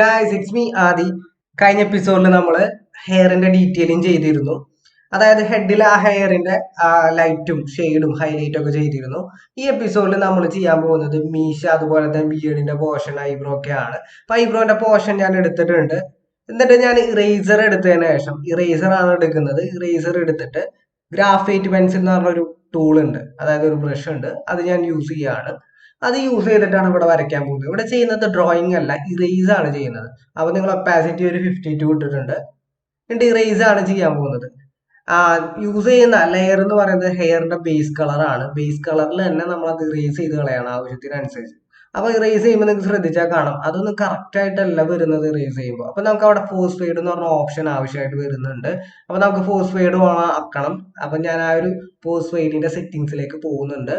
Guys it's me ആദി. കഴിഞ്ഞ എപ്പിസോഡിൽ നമ്മൾ ഹെയറിന്റെ ഡീറ്റെയിലിംഗ് ചെയ്തിരുന്നു. അതായത് ഹെഡിൽ ആ ഹെയറിന്റെ ലൈറ്റും ഷെയ്ഡും ഹൈലൈറ്റും ഒക്കെ ചെയ്തിരുന്നു. ഈ എപ്പിസോഡിൽ നമ്മൾ ചെയ്യാൻ പോകുന്നത് മീശ അതുപോലെ തന്നെ ബിയർഡിന്റെ പോർഷൻ, ഐബ്രോ ഒക്കെ ആണ്. അപ്പൊ ഐബ്രോന്റെ പോർഷൻ ഞാൻ എടുത്തിട്ടുണ്ട്. എന്നിട്ട് ഞാൻ ഇറേസർ എടുത്തതിന് ശേഷം, ഇറേസർ ആണ് എടുക്കുന്നത്. ഇറേസർ എടുത്തിട്ട് ഗ്രാഫൈറ്റ് പെൻസിൽ എന്ന് പറഞ്ഞൊരു ടൂൾ ഉണ്ട്, അതായത് ഒരു ബ്രഷ് ഉണ്ട്, അത് ഞാൻ യൂസ് ചെയ്യാണ്. അത് യൂസ് ചെയ്തിട്ടാണ് ഇവിടെ വരയ്ക്കാൻ പോകുന്നത്. ഇവിടെ ചെയ്യുന്നത് ഡ്രോയിങ് അല്ല, ഇറേസ് ആണ് ചെയ്യുന്നത്. അപ്പൊ നിങ്ങൾ ഒപ്പാസിറ്റി ഒരു 52 ഇട്ടിട്ടുണ്ട്. എന്നിട്ട് ഇറേസ് ആണ് ചെയ്യാൻ പോകുന്നത്. യൂസ് ചെയ്യുന്ന ലെയർ എന്ന് പറയുന്നത് ഹെയറിന്റെ ബേസ് കളറാണ്. ബേസ് കളറിൽ തന്നെ നമ്മൾ അത് ഇറേസ് ചെയ്ത് കളയണം ആവശ്യത്തിനനുസരിച്ച്. അപ്പൊ ഇറേസ് ചെയ്യുമ്പോൾ നിങ്ങൾക്ക് ശ്രദ്ധിച്ചാൽ കാണാം, അതൊന്നും കറക്റ്റ് ആയിട്ടല്ല വരുന്നത് ഇറേസ് ചെയ്യുമ്പോൾ. അപ്പൊ നമുക്ക് അവിടെ ഫോഴ്സ് ഫെയ്ഡ് എന്ന് പറഞ്ഞ ഓപ്ഷൻ ആവശ്യമായിട്ട് വരുന്നുണ്ട്. അപ്പൊ നമുക്ക് ഫോഴ്സ് ഫെയ്ഡ് ഓൺ ആക്കണം. അപ്പൊ ഞാൻ ആ ഒരു ഫോഴ്സ് ഫെയ്ഡിന്റെ സെറ്റിംഗ്സിലേക്ക് പോകുന്നുണ്ട്.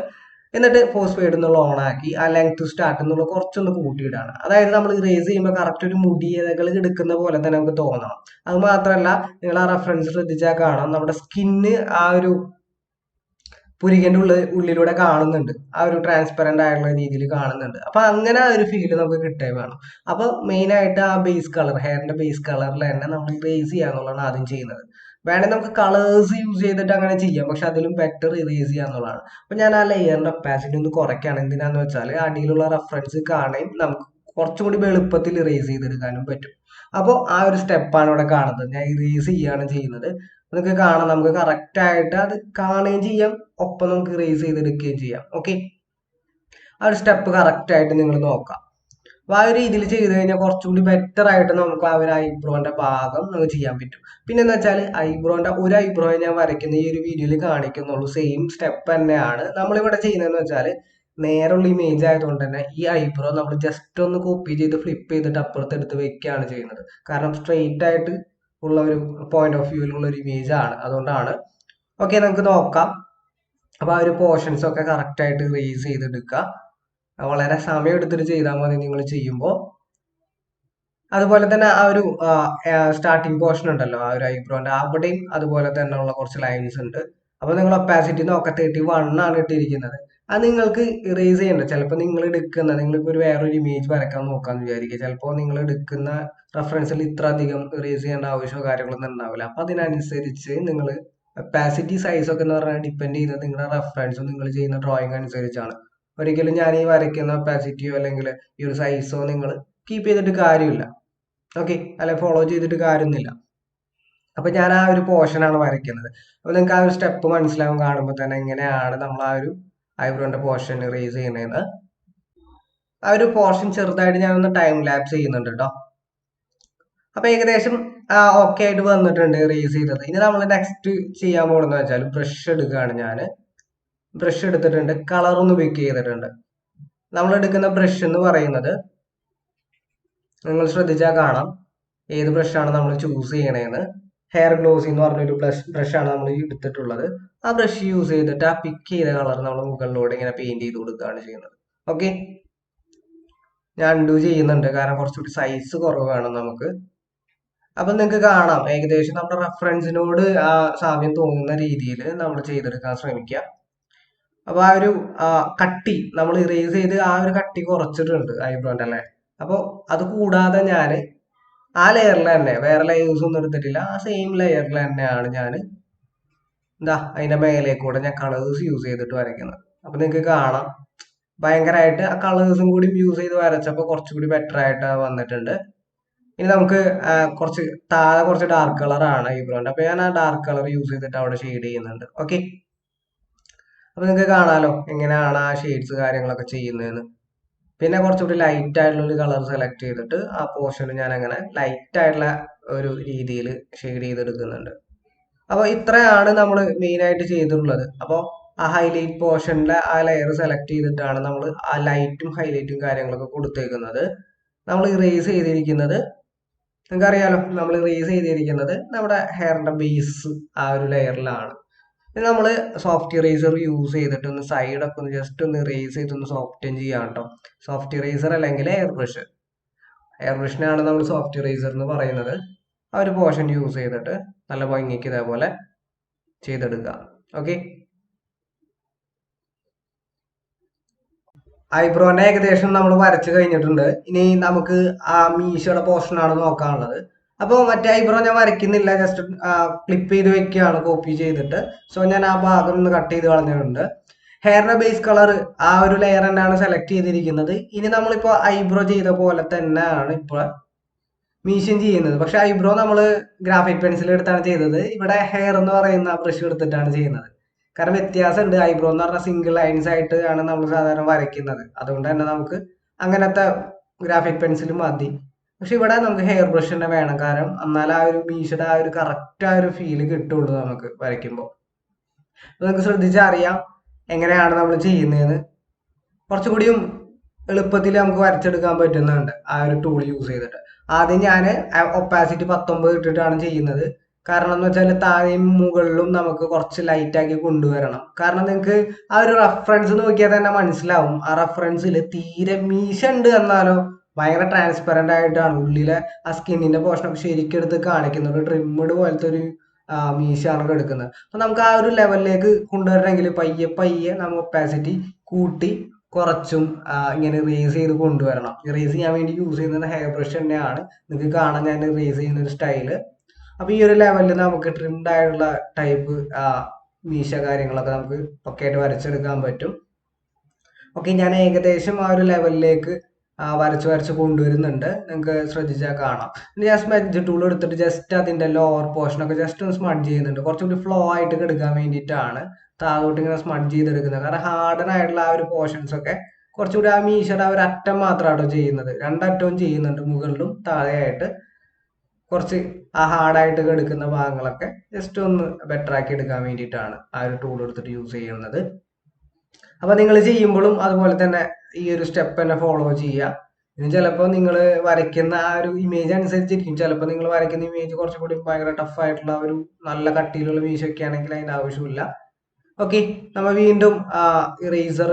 എന്നിട്ട് ഫോഴ്സ് ഫെയ്ഡ് എന്നുള്ള ഓൺ ആക്കി ആ ലെങ്ത് സ്റ്റാർട്ട് എന്നുള്ള കുറച്ചൊന്ന് കൂട്ടിയിടാണ്. അതായത് നമ്മൾ ഇറേസ് ചെയ്യുമ്പോൾ കറക്റ്റ് ഒരു മുടിയതകൾ എടുക്കുന്ന പോലെ തന്നെ നമുക്ക് തോന്നണം. അത് മാത്രമല്ല, നിങ്ങൾ ആ റെഫറൻസ് ശ്രദ്ധിച്ചാൽ കാണാം, നമ്മുടെ സ്കിന്ന് ആ ഒരു പുരികന്റെ ഉള്ളിലൂടെ കാണുന്നുണ്ട്. ആ ഒരു ട്രാൻസ്പെറന്റ് ആയിട്ടുള്ള രീതിയിൽ കാണുന്നുണ്ട്. അപ്പൊ അങ്ങനെ ആ ഒരു ഫീൽ നമുക്ക് കിട്ടേ വേണം. അപ്പൊ മെയിൻ ആയിട്ട് ആ ബേസ് കളർ, ഹെയറിന്റെ ബേസ് കളറിൽ തന്നെ നമ്മൾ ഇറേസ് ചെയ്യാന്നുള്ളതാണ് ആദ്യം ചെയ്യുന്നത്. വേണമെങ്കിൽ നമുക്ക് കളേഴ്സ് യൂസ് ചെയ്തിട്ട് അങ്ങനെ ചെയ്യാം, പക്ഷെ അതിലും ബെറ്റർ ഇറേസ് ചെയ്യാന്നുള്ളതാണ്. അപ്പൊ ഞാൻ ആ ലെയറിന്റെ ഒപ്പാസിറ്റി ഒന്ന് കുറയ്ക്കുകയാണ്. എന്തിനാന്ന് വെച്ചാൽ അടിയിലുള്ള റെഫറൻസ് കാണുകയും നമുക്ക് കുറച്ചും കൂടി എളുപ്പത്തിൽ ഇറേസ് ചെയ്തെടുക്കാനും പറ്റും. അപ്പോൾ ആ ഒരു സ്റ്റെപ്പാണ് ഇവിടെ കാണുന്നത്. ഞാൻ ഇറേസ് ചെയ്യാണ് ചെയ്യുന്നത്. നിങ്ങൾക്ക് കാണാം, നമുക്ക് കറക്റ്റ് ആയിട്ട് അത് കാണുകയും ചെയ്യാം, ഒപ്പം നമുക്ക് ഇറേസ് ചെയ്തെടുക്കുകയും ചെയ്യാം. ഓക്കെ, ആ ഒരു സ്റ്റെപ്പ് കറക്റ്റ് ആയിട്ട് നിങ്ങൾ നോക്കാം. അപ്പൊ ആ ഒരു രീതിയിൽ ചെയ്ത് കഴിഞ്ഞാൽ കുറച്ചുകൂടി ബെറ്റർ ആയിട്ട് നമുക്ക് ആ ഒരു ഐബ്രോന്റെ ഭാഗം നമുക്ക് ചെയ്യാൻ പറ്റും. പിന്നെ എന്ന് വെച്ചാൽ ഐബ്രോന്റെ ഒരു ഐബ്രോയെ ഞാൻ വരയ്ക്കുന്ന ഈ ഒരു വീഡിയോയിൽ കാണിക്കുന്നുള്ളൂ. സെയിം സ്റ്റെപ്പ് തന്നെയാണ് നമ്മളിവിടെ ചെയ്യുന്നതെന്ന് വെച്ചാൽ, നേരെയുള്ള ഇമേജ് ആയതുകൊണ്ട് തന്നെ ഈ ഐബ്രോ നമ്മൾ ജസ്റ്റ് ഒന്ന് കോപ്പി ചെയ്ത് ഫ്ലിപ്പ് ചെയ്തിട്ട് അപ്പുറത്ത് എടുത്ത് വെക്കുകയാണ് ചെയ്യുന്നത്. കാരണം സ്ട്രെയിറ്റ് ആയിട്ട് ഉള്ള ഒരു പോയിന്റ് ഓഫ് വ്യൂവിലുള്ള ഒരു ഇമേജ് ആണ്, അതുകൊണ്ടാണ്. ഓക്കെ, നമുക്ക് നോക്കാം. അപ്പൊ ആ ഒരു പോർഷൻസ് ഒക്കെ കറക്റ്റ് ആയിട്ട് റേസ് ചെയ്തെടുക്കുക. വളരെ സമയം എടുത്തിട്ട് ചെയ്താൽ മതി നിങ്ങൾ ചെയ്യുമ്പോൾ. അതുപോലെ തന്നെ ആ ഒരു സ്റ്റാർട്ടിങ് പോർഷൻ ഉണ്ടല്ലോ, ആ ഒരു ഐബ്രോന്റെ അവിടെയും അതുപോലെ തന്നെ ഉള്ള കുറച്ച് ലൈൻസ് ഉണ്ട്. അപ്പൊ നിങ്ങൾ ഒപ്പാസിറ്റി നോക്കാം, 31 ആണ് ഇട്ടിരിക്കുന്നത്. അത് നിങ്ങൾക്ക് ഇറേസ് ചെയ്യണ്ട. ചിലപ്പോൾ നിങ്ങൾ നിങ്ങളിപ്പോൾ ഒരു വേറൊരു ഇമേജ് വരയ്ക്കാൻ നോക്കാന്ന് വിചാരിക്കുക. ചിലപ്പോൾ നിങ്ങൾ എടുക്കുന്ന റെഫറൻസിൽ ഇത്ര അധികം ഇറേസ് ചെയ്യേണ്ട ആവശ്യമോ കാര്യങ്ങളൊന്നും ഉണ്ടാവില്ല. അപ്പൊ അതിനനുസരിച്ച് നിങ്ങൾ ഒപ്പാസിറ്റി സൈസ് ഒക്കെ എന്ന് പറഞ്ഞാൽ ഡിപ്പെൻഡ് ചെയ്യുന്നത് നിങ്ങളുടെ റെഫറൻസും നിങ്ങൾ ചെയ്യുന്ന ഡ്രോയിങ് അനുസരിച്ചാണ്. ഒരിക്കലും ഞാൻ ഈ വരയ്ക്കുന്ന ഒപ്പാസിറ്റിയോ അല്ലെങ്കിൽ ഈ ഒരു സൈസോ നിങ്ങൾ കീപ്പ് ചെയ്തിട്ട് കാര്യമില്ല. ഓക്കെ, അല്ലെ ഫോളോ ചെയ്തിട്ട് കാര്യമൊന്നുമില്ല. അപ്പൊ ഞാൻ ആ ഒരു പോർഷനാണ് വരയ്ക്കുന്നത്. അപ്പൊ നിങ്ങൾക്ക് ആ ഒരു സ്റ്റെപ്പ് മനസ്സിലാവും കാണുമ്പോൾ തന്നെ എങ്ങനെയാണ് നമ്മൾ ആ ഒരു ഐബ്രോന്റെ പോർഷൻ ഇറേസ് ചെയ്യുന്നതെന്ന്. ആ ഒരു പോർഷൻ ചെറുതായിട്ട് ഞാനൊന്ന് ടൈം ലാപ്സ് ചെയ്യുന്നുണ്ട് കേട്ടോ. അപ്പൊ ഏകദേശം ഓക്കെ ആയിട്ട് വന്നിട്ടുണ്ട് ഇറേസ് ചെയ്തത്. ഇനി നമ്മൾ നെക്സ്റ്റ് ചെയ്യാൻ പോകുന്നത് വെച്ചാൽ ബ്രഷ് എടുക്കുകയാണ്. ഞാൻ ബ്രഷ് എടുത്തിട്ടുണ്ട്, കളർ ഒന്ന് പിക്ക് ചെയ്തിട്ടുണ്ട്. നമ്മൾ എടുക്കുന്ന ബ്രഷ് എന്ന് പറയുന്നത് നിങ്ങൾ ശ്രദ്ധിച്ചാൽ കാണാം ഏത് ബ്രഷാണ് നമ്മൾ ചൂസ് ചെയ്യണേന്ന്. ഹെയർ ഗ്ലോസി എന്ന് പറഞ്ഞൊരു ബ്രഷാണ് നമ്മൾ എടുത്തിട്ടുള്ളത്. ആ ബ്രഷ് യൂസ് ചെയ്തിട്ട് ആ പിക്ക് ചെയ്ത കളർ നമ്മൾ മുകളിലൂടെ ഇങ്ങനെ പെയിന്റ് ചെയ്ത് കൊടുക്കുകയാണ് ചെയ്യുന്നത്. ഓക്കെ, ഞാൻ അൺഡു ചെയ്യുന്നുണ്ട്, കാരണം കുറച്ചുകൂടി സൈസ് കുറവ് വേണം നമുക്ക്. അപ്പൊ നിങ്ങൾക്ക് കാണാം ഏകദേശം നമ്മുടെ റെഫറൻസിനോട് ആ സാമ്യം തോന്നുന്ന രീതിയിൽ നമ്മൾ ചെയ്തെടുക്കാൻ ശ്രമിക്കുക. അപ്പൊ ആ ഒരു കട്ടി നമ്മൾ ഇറേസ് ചെയ്ത് ആ ഒരു കട്ടി കുറച്ചിട്ടുണ്ട് ഐബ്രോന്റെ അല്ലേ. അപ്പൊ അത് കൂടാതെ ഞാൻ ആ ലെയറിൽ തന്നെ വേറെ ലെയേഴ്സ് ഒന്നും എടുത്തിട്ടില്ല. ആ സെയിം ലെയറിൽ തന്നെയാണ് ഞാൻ അതിന്റെ മേലെ കൂടെ ഞാൻ കളേഴ്സ് യൂസ് ചെയ്തിട്ട് വരയ്ക്കുന്നത്. അപ്പൊ നിങ്ങൾക്ക് കാണാം ഭയങ്കരമായിട്ട് ആ കളേഴ്സും കൂടി യൂസ് ചെയ്ത് വരച്ചപ്പോൾ കുറച്ചുകൂടി ബെറ്റർ ആയിട്ട് വന്നിട്ടുണ്ട്. ഇനി നമുക്ക് കുറച്ച് താഴെ കുറച്ച് ഡാർക്ക് കളറാണ് ഐബ്രോന്റെ. അപ്പൊ ഞാൻ ആ ഡാർക്ക് കളർ യൂസ് ചെയ്തിട്ട് അവിടെ ഷെയ്ഡ് ചെയ്യുന്നുണ്ട്. ഓക്കെ, അപ്പൊ നിങ്ങൾക്ക് കാണാലോ എങ്ങനെയാണ് ആ ഷെയ്ഡ്സ് കാര്യങ്ങളൊക്കെ ചെയ്യുന്നതെന്ന്. പിന്നെ കുറച്ചുകൂടി ലൈറ്റ് ആയിട്ടുള്ള ഒരു കളർ സെലക്ട് ചെയ്തിട്ട് ആ പോർഷനിൽ ഞാൻ അങ്ങനെ ലൈറ്റ് ആയിട്ടുള്ള ഒരു രീതിയിൽ ഷെയ്ഡ് ചെയ്തെടുക്കുന്നുണ്ട്. അപ്പോൾ ഇത്രയാണ് നമ്മൾ മെയിൻ ആയിട്ട് ചെയ്തിട്ടുള്ളത്. അപ്പോൾ ആ ഹൈലൈറ്റ് പോർഷനിലെ ആ ലെയർ സെലക്ട് ചെയ്തിട്ടാണ് നമ്മൾ ആ ലൈറ്റും ഹൈലൈറ്റും കാര്യങ്ങളൊക്കെ കൊടുത്തേക്കുന്നത്. നമ്മൾ ഇറേസ് ചെയ്തിരിക്കുന്നത് നിങ്ങൾക്കറിയാലോ, നമ്മൾ ഇറേസ് ചെയ്തിരിക്കുന്നത് നമ്മുടെ ഹെയറിന്റെ ബേസ് ആ ഒരു ലെയറിലാണ്. ഇനി നമ്മൾ സോഫ്റ്റ് ഇറേസർ യൂസ് ചെയ്തിട്ട് ഒന്ന് സൈഡൊക്കെ ഒന്ന് ജസ്റ്റ് ഒന്ന് ഇറേസ് ചെയ്തൊന്ന് സോഫ്റ്റൻ ചെയ്യാം കേട്ടോ. സോഫ്റ്റ് ഇറേസർ അല്ലെങ്കിൽ എയർ ബ്രഷ്, എയർ ബ്രഷിനാണ് നമ്മൾ സോഫ്റ്റ് ഇറേസർ എന്ന് പറയുന്നത്. ആ ഒരു പോർഷൻ യൂസ് ചെയ്തിട്ട് നല്ല ഭംഗിക്ക് ഇതേപോലെ ചെയ്തെടുക്കുക. ഓക്കെ, ഐബ്രോന്റെ ഏകദേശം നമ്മൾ വരച്ചു കഴിഞ്ഞിട്ടുണ്ട്. ഇനി നമുക്ക് ആ മീശയുടെ പോർഷനാണ് നോക്കാനുള്ളത്. അപ്പോൾ മറ്റേ ഐബ്രോ ഞാൻ വരയ്ക്കുന്നില്ല, ജസ്റ്റ് ക്ലിപ്പ് ചെയ്ത് വെക്കുകയാണ് കോപ്പി ചെയ്തിട്ട്. സോ ഞാൻ ആ ഭാഗം ഒന്ന് കട്ട് ചെയ്ത് കളഞ്ഞിട്ടുണ്ട്. ഹെയറിന്റെ ബേസ് കളർ ആ ഒരു ലെയർ തന്നെയാണ് സെലക്ട് ചെയ്തിരിക്കുന്നത്. ഇനി നമ്മളിപ്പോൾ ഐബ്രോ ചെയ്ത പോലെ തന്നെയാണ് ഇപ്പോൾ മീശയും ചെയ്യുന്നത്. പക്ഷെ ഐബ്രോ നമ്മൾ ഗ്രാഫിക് പെൻസിൽ എടുത്താണ് ചെയ്തത്. ഇവിടെ ഹെയർ എന്ന് പറയുന്ന ബ്രഷ് എടുത്തിട്ടാണ് ചെയ്യുന്നത്. കാരണം വ്യത്യാസമുണ്ട്. ഐബ്രോ എന്ന് പറഞ്ഞാൽ സിംഗിൾ ലൈൻസ് ആയിട്ട് ആണ് നമ്മൾ സാധാരണ വരയ്ക്കുന്നത്. അതുകൊണ്ട് തന്നെ നമുക്ക് അങ്ങനത്തെ ഗ്രാഫിക് പെൻസിൽ മതി. പക്ഷെ ഇവിടെ നമുക്ക് ഹെയർ ബ്രഷ് തന്നെ വേണം. കാരണം എന്നാൽ ആ ഒരു മീശയുടെ ആ ഒരു കറക്റ്റ് ആ ഒരു ഫീല് കിട്ടുള്ളൂ നമുക്ക് വരയ്ക്കുമ്പോൾ. അപ്പൊ നിങ്ങൾക്ക് ശ്രദ്ധിച്ചാൽ അറിയാം എങ്ങനെയാണ് നമ്മൾ ചെയ്യുന്നതെന്ന്. കുറച്ചുകൂടിയും എളുപ്പത്തിൽ നമുക്ക് വരച്ചെടുക്കാൻ പറ്റുന്നുണ്ട് ആ ഒരു ടൂൾ യൂസ് ചെയ്തിട്ട്. ആദ്യം ഞാൻ ഒപ്പാസിറ്റി 19 ഇട്ടിട്ടാണ് ചെയ്യുന്നത്. കാരണം എന്ന് വെച്ചാൽ താഴെയും മുകളിലും നമുക്ക് കുറച്ച് ലൈറ്റ് ആക്കി കൊണ്ടുവരണം. കാരണം നിങ്ങൾക്ക് ആ ഒരു റെഫറൻസ് നോക്കിയാൽ തന്നെ മനസ്സിലാവും. ആ റെഫറൻസിൽ തീരെ മീശ ഉണ്ട് എന്നാലോ ഭയങ്കര ട്രാൻസ്പെറന്റ് ആയിട്ടാണ് ഉള്ളിലെ ആ സ്കിന്നിന്റെ പോർഷനൊക്കെ ശരിക്കും എടുത്ത് കാണിക്കുന്നത്. ഒരു ട്രിമ്മഡ് പോലത്തെ ഒരു മീശയാണ് എടുക്കുന്നത്. അപ്പൊ നമുക്ക് ആ ഒരു ലെവലിലേക്ക് കൊണ്ടുവരണമെങ്കിൽ പയ്യെ പയ്യെ നമ്മൾ ഒപ്പാസിറ്റി കൂട്ടി കുറച്ചും ഇങ്ങനെ റേസ് ചെയ്ത് കൊണ്ടുവരണം. റേസ് ചെയ്യാൻ വേണ്ടി യൂസ് ചെയ്യുന്നത് ഹെയർ ബ്രഷ് തന്നെയാണ്. നിങ്ങൾക്ക് കാണാൻ ഞാൻ റേസ് ചെയ്യുന്ന ഒരു സ്റ്റൈല്. അപ്പൊ ഈ ഒരു ലെവലിൽ നമുക്ക് ട്രിംഡ് ആയിട്ടുള്ള ടൈപ്പ് മീശ കാര്യങ്ങളൊക്കെ നമുക്ക് ഒക്കെ ആയിട്ട് വരച്ചെടുക്കാൻ പറ്റും. ഓക്കെ, ഞാൻ ഏകദേശം ആ ഒരു ലെവലിലേക്ക് വരച്ച് വരച്ച് കൊണ്ടുവരുന്നുണ്ട്. നിങ്ങൾക്ക് ശ്രദ്ധിച്ചാൽ കാണാം. ഞാൻ സ്മഡ്ജ് ടൂൾ എടുത്തിട്ട് ജസ്റ്റ് അതിന്റെ ലോവർ പോർഷനൊക്കെ ജസ്റ്റ് ഒന്ന് സ്മഡ്ജ് ചെയ്യുന്നുണ്ട്. കുറച്ചുകൂടി ഫ്ലോ ആയിട്ട് എടുക്കാൻ വേണ്ടിയിട്ടാണ് താഴോട്ട് ഇങ്ങനെ സ്മഡ്ജ് ചെയ്തെടുക്കുന്നത്. കാരണം ഹാർഡൻ ആയിട്ടുള്ള ആ ഒരു പോർഷൻസ് ഒക്കെ കുറച്ചുകൂടി ആ മീശയുടെ ആ ഒരു അറ്റം മാത്രമാണോ ചെയ്യുന്നത്. രണ്ടറ്റവും ചെയ്യുന്നുണ്ട്, മുകളിലും താഴെയായിട്ട് കുറച്ച് ആ ഹാർഡായിട്ട് എടുക്കുന്ന ഭാഗങ്ങളൊക്കെ ജസ്റ്റ് ഒന്ന് ബെറ്റർ ആക്കി എടുക്കാൻ വേണ്ടിയിട്ടാണ് ആ ഒരു ടൂൾ എടുത്തിട്ട് യൂസ് ചെയ്യുന്നത്. അപ്പൊ നിങ്ങൾ ചെയ്യുമ്പോഴും അതുപോലെ തന്നെ ഈ ഒരു സ്റ്റെപ്പ് തന്നെ ഫോളോ ചെയ്യുക. ഇനി ചിലപ്പോൾ നിങ്ങൾ വരയ്ക്കുന്ന ആ ഒരു ഇമേജ് അനുസരിച്ചിരിക്കും. ചിലപ്പോൾ നിങ്ങൾ വരയ്ക്കുന്ന ഇമേജ് കുറച്ചുകൂടി ഭയങ്കര ടഫ് ആയിട്ടുള്ള ഒരു നല്ല കട്ടിയിലുള്ള മീശയൊക്കെ ആണെങ്കിൽ അതിന്റെ ആവശ്യമില്ല. ഓക്കെ, നമ്മൾ വീണ്ടും ഇറേസർ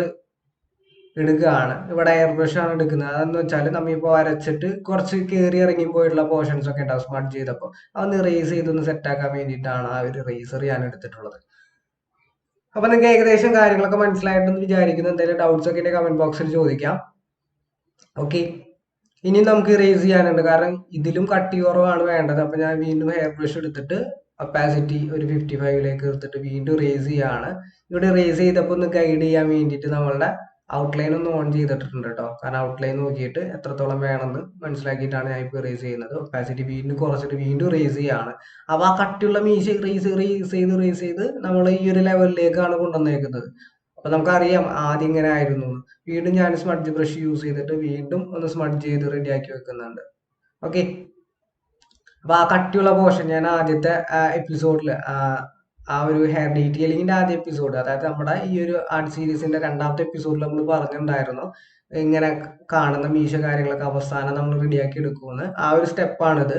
എടുക്കുകയാണ്. ഇവിടെ എയർ ബ്രഷ് ആണ് എടുക്കുന്നത്. അതെന്ന് വെച്ചാൽ നമ്മ ഇപ്പോൾ വരച്ചിട്ട് കുറച്ച് കയറി ഇറങ്ങി പോയിട്ടുള്ള പോർഷൻസ് ഒക്കെ ഉണ്ടാവും സ്മഡ്ജ് ചെയ്തപ്പോൾ. അതൊന്ന് ഇറേസ് ചെയ്തൊന്ന് സെറ്റ് ആക്കാൻ വേണ്ടിയിട്ടാണ് ആ ഒരു ഇറേസർ ഞാൻ എടുത്തിട്ടുള്ളത്. അപ്പൊ നിങ്ങൾക്ക് ഏകദേശം കാര്യങ്ങളൊക്കെ മനസ്സിലായിട്ടെന്ന് വിചാരിക്കുന്നു. എന്തെങ്കിലും ഡൗട്ട്സ് ഒക്കെ കമന്റ് ബോക്സിൽ ചോദിക്കാം. ഓക്കെ, ഇനി നമുക്ക് ഇറേസ് ചെയ്യാനുണ്ട്. കാരണം ഇതിലും കട്ടി കുറവാണ് വേണ്ടത്. അപ്പൊ ഞാൻ വീണ്ടും ഹെയർ ബ്രഷ് എടുത്തിട്ട് ഒപ്പാസിറ്റി ഒരു 55ലേക്ക് എടുത്തിട്ട് വീണ്ടും ഇറേസ് ചെയ്യാണ്. ഇവിടെ ഇറേസ് ചെയ്തപ്പോൾ ഒന്ന് ഗൈഡ് ചെയ്യാൻ വേണ്ടിയിട്ട് നമ്മളുടെ ഔട്ട്ലൈൻ ഒന്ന് ഓൺ ചെയ്തിട്ടുണ്ട് കേട്ടോ. കാരണം ഔട്ട്ലൈൻ നോക്കിയിട്ട് എത്രത്തോളം വേണമെന്ന് മനസ്സിലാക്കിയിട്ടാണ് ഞാൻ ഇപ്പോൾ ഇറേസ് ചെയ്യുന്നത്. ഒപ്പാസിറ്റി വീണ്ടും കുറച്ചിട്ട് വീണ്ടും ഇറേസ് ചെയ്യാണ്. അപ്പൊ ആ കട്ടിയുള്ള മീശ ഇറേസ് ചെയ്ത് നമ്മൾ ഈ ഒരു ലെവലിലേക്കാണ് കൊണ്ടുവന്നേക്കുന്നത്. അപ്പൊ നമുക്കറിയാം ആദ്യം ഇങ്ങനെ ആയിരുന്നു. വീണ്ടും ഞാൻ സ്മഡ്ജ് ബ്രഷ് യൂസ് ചെയ്തിട്ട് വീണ്ടും ഒന്ന് സ്മഡ്ജ് ചെയ്ത് റെഡിയാക്കി വെക്കുന്നുണ്ട്. ഓക്കെ, അപ്പൊ ആ കട്ടിയുള്ള പോർഷൻ ഞാൻ ആദ്യത്തെ എപ്പിസോഡിൽ ആ ഒരു ഹെയർ ഡീറ്റെയിലിങ്ങിന്റെ ആദ്യ എപ്പിസോഡ്, അതായത് നമ്മുടെ ഈ ഒരു ആർട്ട് സീരീസിന്റെ രണ്ടാമത്തെ എപ്പിസോഡിൽ നമ്മൾ പറഞ്ഞിട്ടുണ്ടായിരുന്നു ഇങ്ങനെ കാണുന്ന മീശ കാര്യങ്ങളൊക്കെ അവസാനം നമ്മൾ റെഡിയാക്കി എടുക്കുമെന്ന്. ആ ഒരു സ്റ്റെപ്പാണിത്.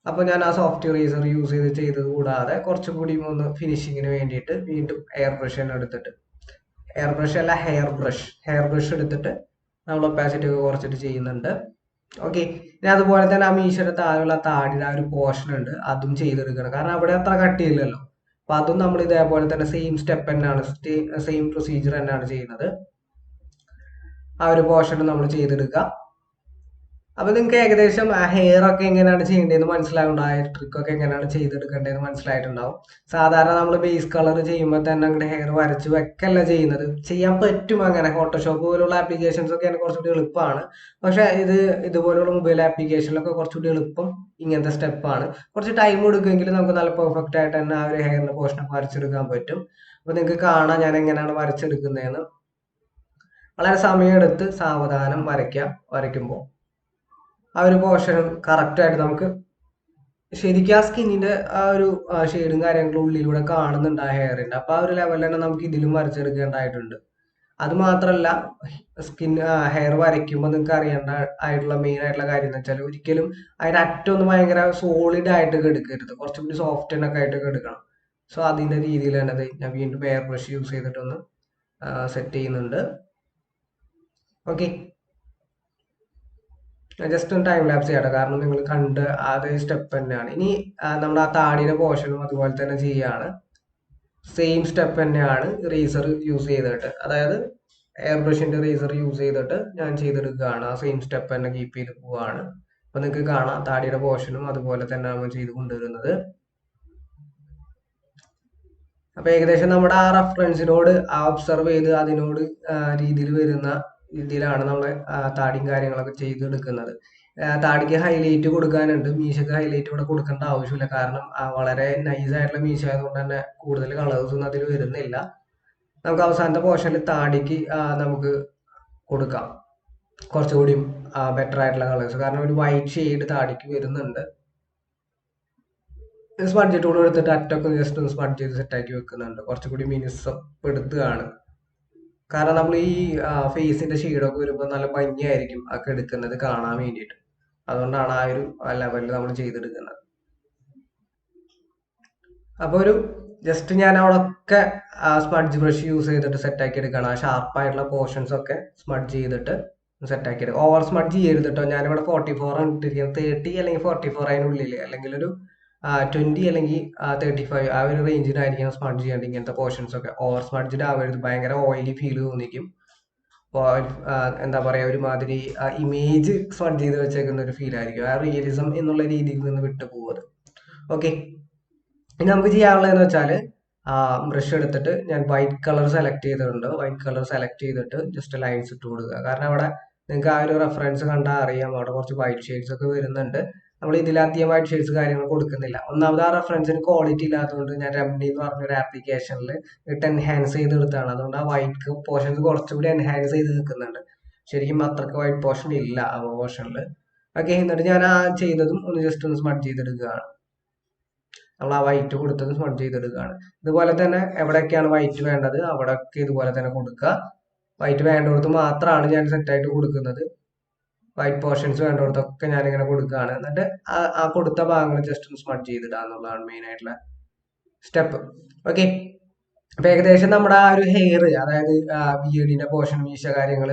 അപ്പൊ ഞാൻ ആ സോഫ്റ്റ് ഇറേസർ യൂസ് ചെയ്തത് കൂടാതെ കുറച്ചുകൂടി ഒന്ന് ഫിനിഷിങ്ങിന് വേണ്ടിയിട്ട് വീണ്ടും എയർ ബ്രഷ് തന്നെ എടുത്തിട്ട്, എയർ ബ്രഷ് അല്ല ഹെയർ ബ്രഷ് എടുത്തിട്ട് നമ്മൾ ഒപ്പാസിറ്റി ഒക്കെ കുറച്ചിട്ട് ചെയ്യുന്നുണ്ട്. ഓക്കെ, ഇനി അതുപോലെ തന്നെ ആ മീശയുടെ താഴെയുള്ള താടിയുടെ ആ ഒരു പോർഷൻ ഉണ്ട്, അതും ചെയ്തെടുക്കണം. കാരണം അവിടെ അത്ര കട്ടിയില്ലല്ലോ. അപ്പൊ അതും നമ്മൾ ഇതേപോലെ തന്നെ സെയിം സ്റ്റെപ്പ് തന്നെയാണ്, സെയിം പ്രൊസീജിയർ തന്നെയാണ് ചെയ്യുന്നത്. ആ ഒരു പോർഷൻ നമ്മൾ ചെയ്തെടുക്കുക. അപ്പൊ നിങ്ങൾക്ക് ഏകദേശം ആ ഹെയർ ഒക്കെ എങ്ങനെയാണ് ചെയ്യേണ്ടതെന്ന് മനസ്സിലാവുന്നുണ്ട്. ആ ട്രിക്ക് ഒക്കെ എങ്ങനെയാണ് ചെയ്തെടുക്കേണ്ടതെന്ന് മനസ്സിലായിട്ടുണ്ടാവും. സാധാരണ നമ്മൾ ബേസ് കളർ ചെയ്യുമ്പോൾ തന്നെ അങ്ങോട്ട് ഹെയർ വരച്ച് വെക്കല്ല ചെയ്യുന്നത്. ചെയ്യാൻ പറ്റും അങ്ങനെ, ഫോട്ടോഷോപ്പ് പോലുള്ള ആപ്ലിക്കേഷൻസ് ഒക്കെ കുറച്ചുകൂടി എളുപ്പമാണ്. പക്ഷെ ഇതുപോലുള്ള മൊബൈൽ ആപ്ലിക്കേഷനിലൊക്കെ കുറച്ചുകൂടി എളുപ്പം ഇങ്ങനത്തെ സ്റ്റെപ്പാണ്. കുറച്ച് ടൈം എടുക്കുമെങ്കിൽ നമുക്ക് നല്ല പെർഫെക്റ്റ് ആയിട്ട് തന്നെ ആ ഒരു ഹെയറിന്റെ പോർഷൻ വരച്ചെടുക്കാൻ പറ്റും. അപ്പൊ നിങ്ങൾക്ക് കാണാം ഞാൻ എങ്ങനെയാണ് വരച്ചെടുക്കുന്നതെന്ന്. വളരെ സമയമെടുത്ത് സാവധാനം വരയ്ക്കുമ്പോൾ ആ ഒരു പോർഷനും കറക്റ്റായിട്ട് നമുക്ക് ശരിക്കും ആ സ്കിന്നിന്റെ ആ ഒരു ഷെയ്ഡും കാര്യങ്ങളും ഉള്ളിലൂടെ കാണുന്നുണ്ട് ആ ഹെയറിന്റെ. അപ്പൊ ആ ഒരു ലെവലിൽ തന്നെ നമുക്ക് ഇതിലും വരച്ചെടുക്കേണ്ടതായിട്ടുണ്ട്. അത് മാത്രമല്ല, ഹെയർ വരയ്ക്കുമ്പോൾ നിങ്ങൾക്ക് അറിയേണ്ട ആയിട്ടുള്ള മെയിൻ ആയിട്ടുള്ള കാര്യം എന്ന് വെച്ചാൽ ഒരിക്കലും അതിന്റെ അറ്റൊന്നും ഭയങ്കര സോളിഡ് ആയിട്ട് എടുക്കരുത്. കുറച്ചുകൂടി സോഫ്റ്റ് ഒക്കെ ആയിട്ട് എടുക്കണം. സോ അതിന്റെ രീതിയിൽ തന്നെ ഞാൻ വീണ്ടും എയർ ബ്രഷ് യൂസ് ചെയ്തിട്ടൊന്ന് സെറ്റ് ചെയ്യുന്നുണ്ട്. ഓക്കെ, ജസ്റ്റ് ഒന്ന് ടൈം ലാപ്സ് ചെയ്യട്ടെ. കാരണം നിങ്ങൾ കണ്ട് അതേ സ്റ്റെപ്പ് തന്നെയാണ്. ഇനി നമ്മൾ ആ താടിയുടെ പോർഷനും അതുപോലെ തന്നെ ചെയ്യാണ്. സെയിം സ്റ്റെപ്പ് തന്നെയാണ് ഇറേസർ യൂസ് ചെയ്തിട്ട്. അതായത് എയർ ബ്രഷിന്റെ റേസർ യൂസ് ചെയ്തിട്ട് ഞാൻ ചെയ്തെടുക്കുകയാണ്. ആ സെയിം സ്റ്റെപ്പ് തന്നെ കീപ്പ് ചെയ്ത് പോവാണ്. അപ്പൊ നിങ്ങൾക്ക് കാണാം താടിയുടെ പോർഷനും അതുപോലെ തന്നെ നമ്മൾ ചെയ്ത് കൊണ്ടുവരുന്നത്. അപ്പൊ ഏകദേശം നമ്മുടെ ആ റെഫറൻസിനോട് ഒബ്സർവ് ചെയ്ത് അതിനോട് രീതിയിൽ വരുന്ന രീതിയിലാണ് നമ്മൾ താടിയും കാര്യങ്ങളൊക്കെ ചെയ്തെടുക്കുന്നത്. താടിക്ക് ഹൈലൈറ്റ് കൊടുക്കാനുണ്ട്, മീശക്ക് ഹൈലൈറ്റ് ഇവിടെ കൊടുക്കേണ്ട ആവശ്യമില്ല. കാരണം വളരെ നൈസ് ആയിട്ടുള്ള മീശ ആയതുകൊണ്ട് തന്നെ കൂടുതൽ കളേഴ്സ് ഒന്നും അതിൽ വരുന്നില്ല. നമുക്ക് അവസാനത്തെ പോർഷനിൽ താടിക്ക് നമുക്ക് കൊടുക്കാം കുറച്ചുകൂടി ബെറ്റർ ആയിട്ടുള്ള കളേഴ്സ്. കാരണം ഒരു വൈറ്റ് ഷെയ്ഡ് താടിക്ക് വരുന്നുണ്ട്. സ്മഡ്ജ് ടൂൾ എടുത്തിട്ട് അറ്റൊക്കെ ജസ്റ്റ് ഒന്ന് സ്മഡ്ജ് ചെയ്ത് സെറ്റാക്കി വെക്കുന്നുണ്ട്. കുറച്ചുകൂടി മിനുസപ്പെടുത്തുകയാണ്. കാരണം നമ്മൾ ഈ ഫേസിന്റെ ഷെയ്ഡൊക്കെ വരുമ്പോൾ നല്ല ഭംഗിയായിരിക്കും ഒക്കെ എടുക്കുന്നത് കാണാൻ വേണ്ടിയിട്ട്. അതുകൊണ്ടാണ് ആ ഒരു ലെവലിൽ നമ്മൾ ചെയ്തെടുക്കുന്നത്. അപ്പൊ ഒരു ജസ്റ്റ് ഞാൻ അവിടെയൊക്കെ സ്മഡ്ജ് ബ്രഷ് യൂസ് ചെയ്തിട്ട് സെറ്റാക്കി എടുക്കണം. ആ ഷാർപ്പായിട്ടുള്ള പോർഷൻസ് ഒക്കെ സ്മഡ്ജ് ചെയ്തിട്ട് സെറ്റാക്കി എടുക്കുക. ഓവർ സ്മഡ്ജ് ചെയ്യരുത് കേട്ടോ. ഞാനിവിടെ 44 ആണ് ഇട്ടിരിക്കുന്നത്. 30 അല്ലെങ്കിൽ 44 അതിനുള്ളിൽ, അല്ലെങ്കിൽ ഒരു 20 അല്ലെങ്കിൽ 35 ആ ഒരു റേഞ്ചിനായിരിക്കും സ്മഡ്ജ് ചെയ്യേണ്ടത്. ഇങ്ങനത്തെ പോർഷൻസ് ഒക്കെ ഓവർ സ്മഡ്ജ്ഡ് ആവരുത്. ഭയങ്കര ഓയിലി ഫീൽ തോന്നിക്കും. എന്താ പറയാ, ഒരുമാതിരി ഇമേജ് സ്മഡ്ജ് ചെയ്ത് വെച്ചേക്കുന്ന ഒരു ഫീൽ ആയിരിക്കും. ആ റിയലിസം എന്നുള്ള രീതിയിൽ നിന്ന് വിട്ടു പോകുന്നത്. ഓക്കെ, ഇനി നമുക്ക് ചെയ്യാനുള്ളതെന്ന് വെച്ചാൽ ബ്രഷ് എടുത്തിട്ട് ഞാൻ വൈറ്റ് കളർ സെലക്ട് ചെയ്തിട്ടുണ്ട്. വൈറ്റ് കളർ സെലക്ട് ചെയ്തിട്ട് ജസ്റ്റ് ലൈൻസ് ഇട്ട് കൊടുക്കുക. കാരണം അവിടെ നിങ്ങൾക്ക് ആ ഒരു റെഫറൻസ് കണ്ടാൽ അറിയാം, അവിടെ കുറച്ച് വൈറ്റ് ഷെയ്ഡ്സ് ഒക്കെ വരുന്നുണ്ട്. നമ്മൾ ഇതിലധികം വൈറ്റ് ഷെയ്ഡ്സ് കാര്യങ്ങൾ കൊടുക്കുന്നില്ല. ഒന്നാമത് ആ റെഫറൻസിന് ക്വാളിറ്റി ഇല്ലാത്തതുകൊണ്ട് ഞാൻ റെമഡി എന്ന് പറഞ്ഞൊരു ആപ്ലിക്കേഷനിൽ ഇട്ട് എൻഹാൻസ് ചെയ്തെടുത്താണ്. അതുകൊണ്ട് ആ വൈറ്റ് പോർഷൻസ് കുറച്ചുകൂടി എൻഹാൻസ് ചെയ്ത് നിൽക്കുന്നുണ്ട്. ശരിക്കും അത്രക്ക് വൈറ്റ് പോർഷൻ ഇല്ല ആ പോർഷനിൽ. ഓക്കെ, എന്നിട്ട് ഞാൻ ആ ചെയ്തതും ഒന്ന് ജസ്റ്റ് ഒന്ന് സ്മഡ്ജ് ചെയ്തെടുക്കുകയാണ്. നമ്മൾ ആ വൈറ്റ് കൊടുത്തത് സ്മഡ്ജ് ചെയ്തെടുക്കുകയാണ്. ഇതുപോലെ തന്നെ എവിടെയൊക്കെയാണ് വൈറ്റ് വേണ്ടത് അവിടെയൊക്കെ ഇതുപോലെ തന്നെ കൊടുക്കുക. വൈറ്റ് വേണ്ടടുത്ത് മാത്രമാണ് ഞാൻ സെറ്റായിട്ട് കൊടുക്കുന്നത്. വൈറ്റ് പോർഷൻസ് വേണ്ടടുത്തൊക്കെ ഞാനിങ്ങനെ കൊടുക്കുകയാണ്. എന്നിട്ട് ആ കൊടുത്ത ഭാഗങ്ങൾ ജസ്റ്റ് ഒന്ന് സ്മഡ്ജ് ചെയ്തിടുക എന്നുള്ളതാണ് മെയിൻ ആയിട്ടുള്ള സ്റ്റെപ്പ്. ഓക്കെ, അപ്പൊ ഏകദേശം നമ്മുടെ ആ ഒരു ഹെയർ, അതായത് ബിയർഡിന്റെ പോർഷൻ, മീശ കാര്യങ്ങൾ,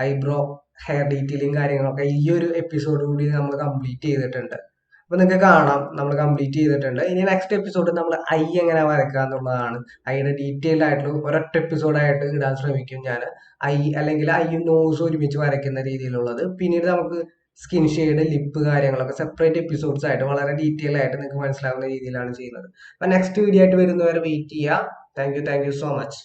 ഐബ്രോ, ഹെയർ ഡീറ്റെയിലിംഗ് കാര്യങ്ങളൊക്കെ ഈ ഒരു എപ്പിസോഡ് കൂടി നമ്മൾ കംപ്ലീറ്റ് ചെയ്തിട്ടുണ്ട്. അപ്പൊ നിങ്ങൾക്ക് കാണാം നമ്മൾ കംപ്ലീറ്റ് ചെയ്തിട്ടുണ്ട്. ഇനി നെക്സ്റ്റ് എപ്പിസോഡ് നമ്മൾ ഐ എങ്ങനെ വരയ്ക്കുക എന്നുള്ളതാണ്. ഐയുടെ ഡീറ്റെയിൽഡ് ആയിട്ടുള്ള ഒരൊറ്റ എപ്പിസോഡായിട്ട് ഇടാൻ ശ്രമിക്കും ഞാൻ. ഐ അല്ലെങ്കിൽ ഐയും നോസ് ഒരുമിച്ച് വരയ്ക്കുന്ന രീതിയിലുള്ളത്. പിന്നീട് നമുക്ക് സ്കിൻ ഷെയ്ഡ്, ലിപ്പ് കാര്യങ്ങളൊക്കെ സെപ്പറേറ്റ് എപ്പിസോഡ്സ് ആയിട്ട് വളരെ ഡീറ്റെയിൽ ആയിട്ട് നിങ്ങൾക്ക് മനസ്സിലാവുന്ന രീതിയിലാണ് ചെയ്യുന്നത്. അപ്പൊ നെക്സ്റ്റ് വീഡിയോ ആയിട്ട് വരുന്നവരെ വെയിറ്റ് ചെയ്യുക. Thank you so much.